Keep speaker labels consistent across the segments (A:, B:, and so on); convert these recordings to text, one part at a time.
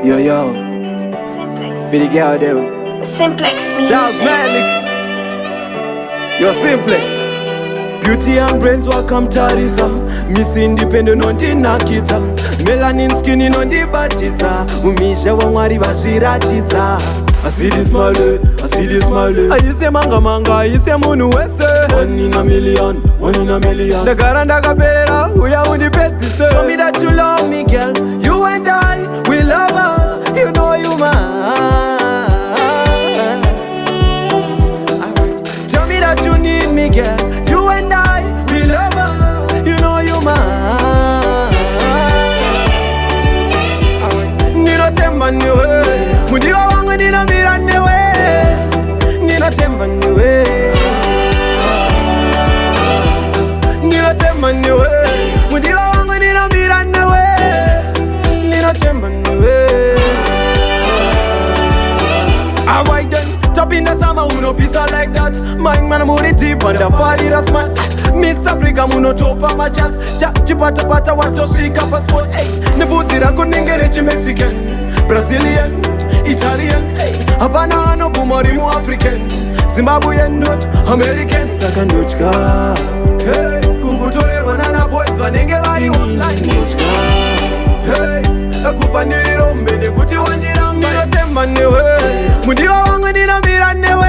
A: Yo, yo.
B: Simplex.
A: For the girl them.
B: Simplex
A: Charles
B: music.
A: Malik. Yo, Simplex. Beauty and brains welcome Tarisa. Miss Independent on the Nakita. Melanin skinny on the Batita. Umisha wangwari vashiratita. I see this male, I see this male. I say manga manga, I say munu wese. 1 in a million, 1 in a million. The garanda kapera, we are on the bed. Show me that you love me, girl. You and I, we love us. You know you mine. Tell me that you need me, girl. You and I, we love us. You know you mine. Nino temba niwe, mudiwa wangu nina mira niwe. Nino temba niwe, nino temba niwe, mudiwa wangu nina mira niwe. Nino temba niwe. Alright then. Top in the summer, uno pizza like that. Mind man, I'm on it deep on the party, that's mad. Miss Africa, uno top on my chest. Chipata pata, what to shake up a spot. Hey, Nebutira, Kuningere, Mexican, Brazilian, Italian. Hey, Habana, no Pumorimo, African, Zimbabwean, not American, Sakanuchka. Hey, Kukutore, Wanana boys, Waningari online, Nuchka. Hey, Akufani Rombe, Kuti Wanira, Niratemba, Mudiwa wangu nina mira newe.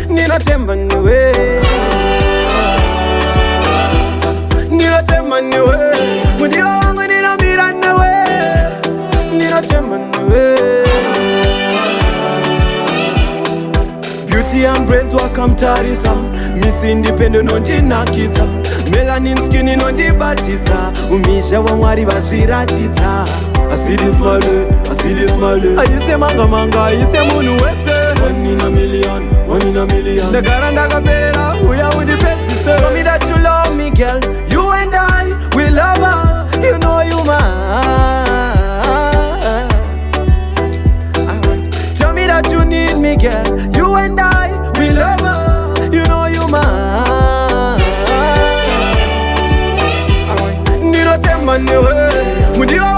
A: Nina temba newe. Nina temba newe. Mudiwa wangu nina mira newe. Nina temba newe. Beauty and brains welcome Tarisa. Miss Independent on the Nakita. Melanin skinny on the Batita. Umisha wangwari vashiratita. I see this male, I see this male. I say manga manga, I say munu wese. 1 in a million, 1 in a million. The garanda kapera, we are with the bets. Show me that you love me, girl. You and I, we love us. You know you mine. Tell me that you need me, girl. You and I, we love us. You know you mine. Nino temba newe, mudiwa